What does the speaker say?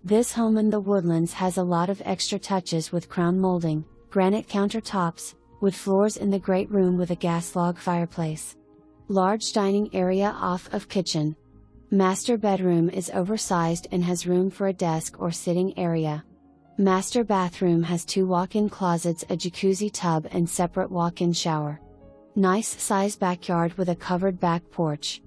This home in the Woodlands has a lot of extra touches with crown molding, granite countertops, wood floors in the great room with a gas log fireplace. Large dining area off of kitchen. Master bedroom is oversized and has room for a desk or sitting area. Master bathroom has 2 walk-in closets, a jacuzzi tub and separate walk-in shower. Nice size backyard with a covered back porch.